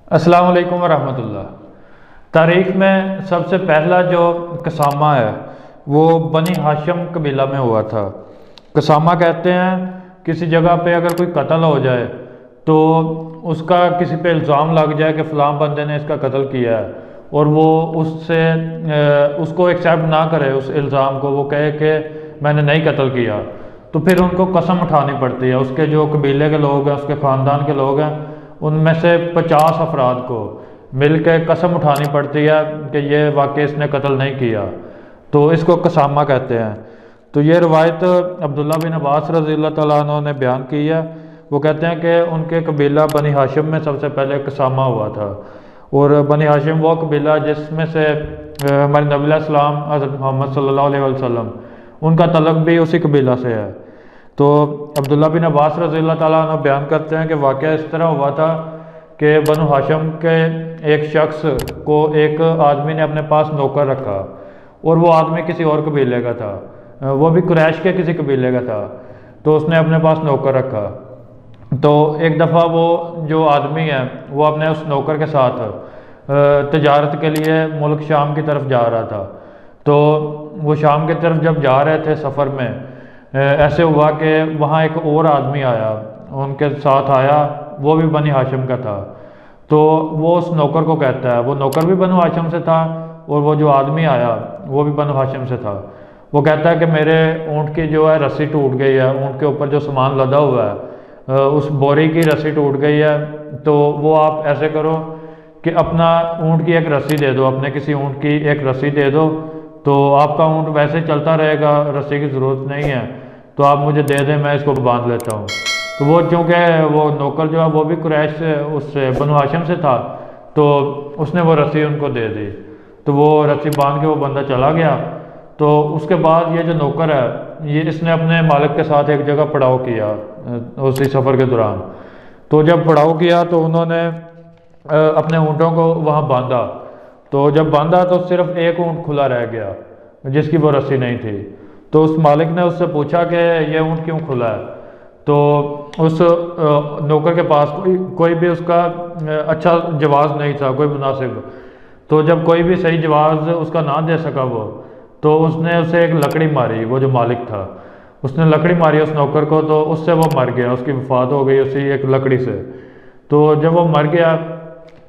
अस्सलाम वालेकुम वरहमतुल्लाह। तारीख़ में सबसे पहला जो कसामा है वो बनी हाशिम कबीला में हुआ था। कसामा कहते हैं किसी जगह पे अगर कोई कत्ल हो जाए तो उसका किसी पे इल्ज़ाम लग जाए कि फ़लाँ बंदे ने इसका कत्ल किया है और वो उससे उसको एक्सेप्ट ना करे, उस इल्ज़ाम को, वो कहे कि मैंने नहीं कत्ल किया, तो फिर उनको कसम उठानी पड़ती है। उसके जो कबीले के लोग हैं, उसके ख़ानदान के लोग हैं, उनमें से 50 अफराद को मिल के कसम उठानी पड़ती है कि ये वाकई इसने कत्ल नहीं किया, तो इसको कसामा कहते हैं। तो ये रवायत अब्दुल्ला बिन अब्बास रज़ी अल्लाह तआला अन्हु ने बयान की है। वो कहते हैं कि उनके कबीला बनी हाशिम में सबसे पहले कसामा हुआ था, और बनी हाशिम वो कबीला जिसमें से हमारे नबी अलैहिस्सलाम हज़रत मोहम्मद सल्लल्लाहु अलैहि वसल्लम, उनका तलक़ भी उसी कबीला से है। तो अब्दुल्ला बिन अब्बास रज़ी अल्लाह तआला अन्हु बयान करते हैं कि वाक़या इस तरह हुआ था कि बनु हाशिम के एक शख्स को एक आदमी ने अपने पास नौकर रखा, और वो आदमी किसी और कबीले का था, वो भी कुरैश के किसी कबीले का था। तो उसने अपने पास नौकर रखा। तो एक दफ़ा वो जो आदमी है वो अपने उस नौकर के साथ तजारत के लिए मुल्क शाम की तरफ जा रहा था। तो वो शाम की तरफ जब जा रहे थे सफ़र में, ऐसे हुआ कि वहाँ एक और आदमी आया, उनके साथ आया, वो भी बनी हाशिम का था। तो वो उस नौकर को कहता है, वो नौकर भी बनु हाशिम से था और वो जो आदमी आया वो भी बनु हाशिम से था। वो कहता है कि मेरे ऊँट की जो है रस्सी टूट गई है, ऊँट के ऊपर जो सामान लदा हुआ है उस बोरी की रस्सी टूट गई है। तो वो आप ऐसे करो कि अपना ऊँट की एक रस्सी दे दो, अपने किसी ऊँट की एक रस्सी दे दो, तो आपका ऊँट वैसे चलता रहेगा, रस्सी की ज़रूरत नहीं है, तो आप मुझे दे दें, मैं इसको बांध लेता हूँ। तो वो चूँकि वो नौकर जो है वो भी कुरैश से, उससे बनु हाशिम से था, तो उसने वो रस्सी उनको दे दी। तो वो रस्सी बांध के वो बंदा चला गया। तो उसके बाद ये जो नौकर है ये इसने अपने मालिक के साथ एक जगह पड़ाव किया उसी सफ़र के दौरान। तो जब पड़ाव किया तो उन्होंने अपने ऊँटों को वहाँ बांधा। तो जब बांधा तो सिर्फ एक ऊँट खुला रह गया जिसकी वो रस्सी नहीं थी। तो उस मालिक ने उससे पूछा कि ये ऊँट क्यों खुला है। तो उस नौकर के पास कोई भी उसका अच्छा जवाब नहीं था, कोई मुनासिब। तो जब कोई भी सही जवाब उसका ना दे सका वो, तो उसने उसे एक लकड़ी मारी, वो जो मालिक था उसने लकड़ी मारी उस नौकर को, तो उससे वो मर गया, उसकी वफात हो गई उसी एक लकड़ी से। तो जब वो मर गया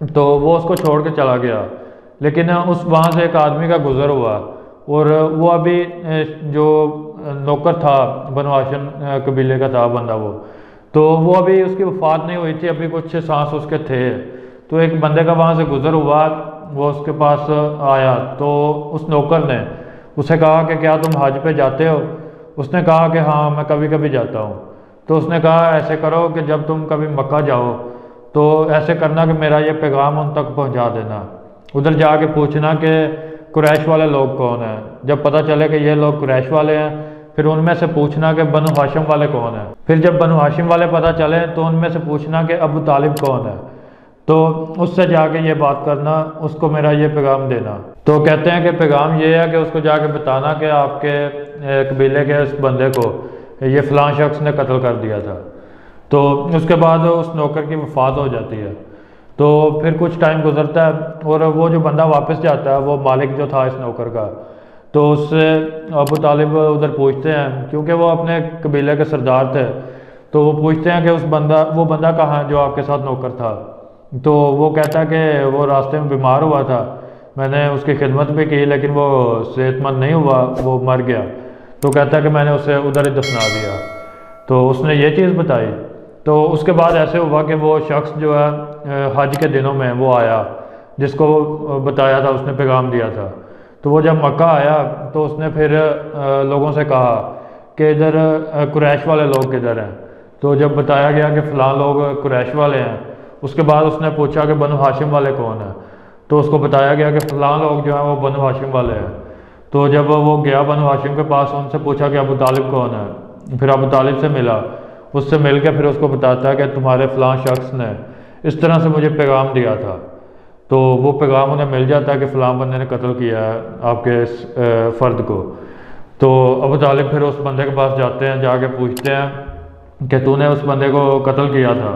तो वो उसको छोड़ के चला गया, लेकिन उस वहाँ से एक आदमी का गुज़र हुआ, और वो अभी जो नौकर था बनु हाशिम कबीले का था बंदा, वो अभी उसकी वफात नहीं हुई थी, अभी कुछ सांस उसके थे। तो एक बंदे का वहाँ से गुज़र हुआ, वो उसके पास आया, तो उस नौकर ने उसे कहा कि क्या तुम हज पे जाते हो। उसने कहा कि हाँ मैं कभी कभी जाता हूँ। तो उसने कहा ऐसे करो कि जब तुम कभी मक्का जाओ तो ऐसे करना कि मेरा ये पैगाम उन तक पहुँचा देना, उधर जाके पूछना कि कुरैश वाले लोग कौन हैं। जब पता चले कि ये लोग कुरैश वाले हैं, फिर उनमें से पूछना कि बनु हाशिम वाले कौन हैं। फिर जब बनु हाशिम वाले पता चले तो उनमें से पूछना कि अबू तालिब कौन है, तो उससे जाके ये बात करना, उसको मेरा ये पैगाम देना। तो कहते हैं कि पैगाम ये है कि उसको जाके बताना कि आपके कबीले के उस बंदे को ये फ़लाँ शख्स ने कत्ल कर दिया था। तो उसके बाद उस नौकर की वफ़ात हो जाती है। तो फिर कुछ टाइम गुजरता है और वो जो बंदा वापस जाता है, वो मालिक जो था इस नौकर का, तो उससे अबू तालिब उधर पूछते हैं, क्योंकि वो अपने कबीले के सरदार थे, तो वो पूछते हैं कि वो बंदा कहाँ है जो आपके साथ नौकर था। तो वो कहता है कि वो रास्ते में बीमार हुआ था, मैंने उसकी खिदमत भी की, लेकिन वो सेहतमंद नहीं हुआ, वो मर गया। तो कहता है कि मैंने उसे उधर ही दफना दिया। तो उसने ये चीज़ बताई। तो उसके बाद ऐसे हुआ कि वो शख्स जो है हज के दिनों में वो आया, जिसको बताया था, उसने पैगाम दिया था। तो वो जब मक्का आया तो उसने फिर लोगों से कहा कि इधर कुरैश वाले लोग किधर हैं। तो जब बताया गया कि फ़लाँ लोग कुरैश वाले हैं, उसके बाद उसने पूछा कि बनु हाशिम वाले कौन है। तो उसको बताया गया कि फ़लाँ लोग जो हैं वो बनु हाशिम वाले हैं। तो जब वो गया बनु हाशिम के पास, उनसे पूछा कि अबू तालिब कौन है। फिर अबू तालिब से मिला, उससे मिल के फिर उसको बताता है कि तुम्हारे फ़लाँ शख्स ने इस तरह से मुझे पैगाम दिया था। तो वो पैगाम उन्हें मिल जाता है कि फ़लाँ बंदे ने कत्ल किया है आपके इस फ़र्द को। तो अबू तालिब फिर उस बंदे के पास जाते हैं, जाके पूछते हैं कि तूने उस बंदे को कत्ल किया था,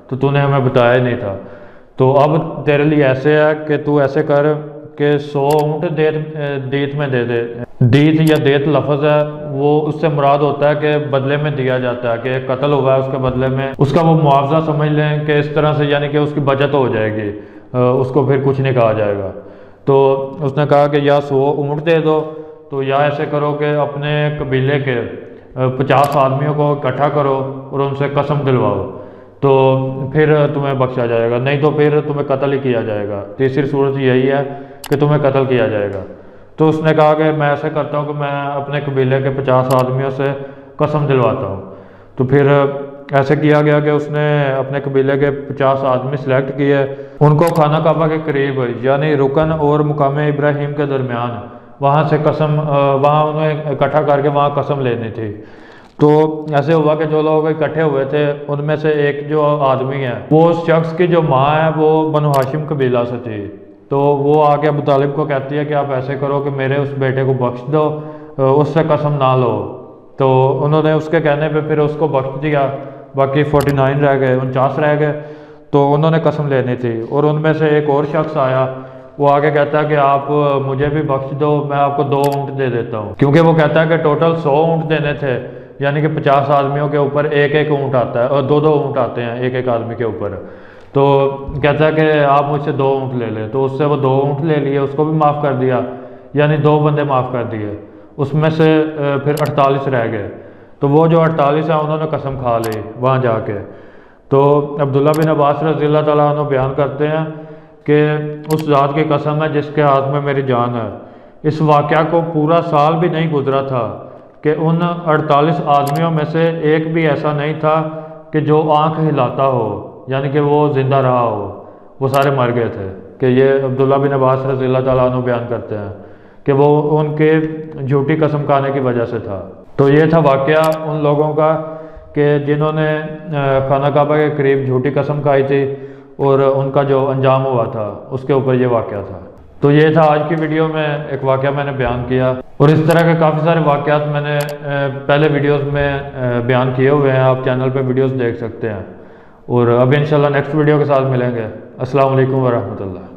तो तूने हमें बताया ही नहीं था। तो अब तेरे लिए ऐसे है कि तू ऐसे कर कि 100 ऊँट दीत में दे दे। दीत या देत लफ्ज़ है, वो उससे मुराद होता है कि बदले में दिया जाता है, कि कत्ल हुआ है उसके बदले में उसका वो मुआवजा समझ लें कि इस तरह से, यानी कि उसकी बचत हो जाएगी, उसको फिर कुछ नहीं कहा जाएगा। तो उसने कहा कि या 100 ऊँट दे दो, तो या ऐसे करो कि अपने कबीले के 50 आदमियों को इकट्ठा करो और उनसे कसम दिलवाओ, तो फिर तुम्हें बख्शा जाएगा, नहीं तो फिर तुम्हें कत्ल ही किया जाएगा। तीसरी सूरत यही है कि तुम्हें कत्ल किया जाएगा। तो उसने कहा कि मैं ऐसे करता हूँ कि मैं अपने कबीले के 50 आदमियों से कसम दिलवाता हूँ। तो फिर ऐसे किया गया कि उसने अपने कबीले के 50 आदमी सेलेक्ट किए, उनको खाना काबा के करीब यानी रुकन और मुकाम इब्राहिम के दरमियान वहाँ से कसम वहाँ उन्हें इकट्ठा करके वहाँ कसम लेनी थी। तो ऐसे हुआ कि जो लोग इकट्ठे हुए थे उनमें से एक जो आदमी है, वो उस शख्स की जो माँ है वो बनु हाशिम कबीला से थी। तो वो आके अबू तालिब को कहती है कि आप ऐसे करो कि मेरे उस बेटे को बख्श दो, उससे कसम ना लो। तो उन्होंने उसके कहने पे फिर उसको बख्श दिया, बाकी 49 रह गए, 49 रह गए। तो उन्होंने कसम लेनी थी और उनमें से एक और शख्स आया, वो आगे कहता है कि आप मुझे भी बख्श दो, मैं आपको 2 ऊँट दे देता हूँ, क्योंकि वो कहता है कि टोटल 100 ऊँट देने थे, यानी कि 50 आदमियों के ऊपर एक एक ऊँट आता है और 2-2 ऊँट आते हैं एक एक आदमी के ऊपर। तो कहता है कि आप मुझसे 2 ऊँट ले लें। तो उससे वो 2 ऊँट ले लिए, उसको भी माफ़ कर दिया, यानी 2 बंदे माफ़ कर दिए। उसमें से फिर 48 रह गए। तो वो जो 48 है उन्होंने कसम खा ली वहाँ जाके। तो अब्दुल्ला बिन अब्बास रज़ी अल्लाह तआला अन्हु बयान करते हैं कि उस ज़ात की कसम है जिसके हाथ में मेरी जान है, इस वाक़या को पूरा साल भी नहीं गुजरा था कि उन 48 आदमियों में से एक भी ऐसा नहीं था कि जो आँख हिलाता हो, यानी कि वो ज़िंदा रहा हो, वो सारे मर गए थे। कि ये अब्दुल्ला बिन अब्बास रज़ी अल्लाह तआला अन्हु बयान करते हैं कि वो उनके झूठी कसम खाने की वजह से था। तो ये था वाक़या उन लोगों का कि जिन्होंने खाना काबा के करीब झूठी कसम खाई थी और उनका जो अंजाम हुआ था उसके ऊपर ये वाक़या था। तो ये था आज की वीडियो में एक वाक़या मैंने बयान किया, और इस तरह के काफ़ी सारे वाक़यात मैंने पहले वीडियोस में बयान किए हुए हैं, आप चैनल पे वीडियोस देख सकते हैं। और अब इंशाल्लाह नेक्स्ट वीडियो के साथ मिलेंगे। अस्सलाम वालेकुम वरहमतुल्लाह।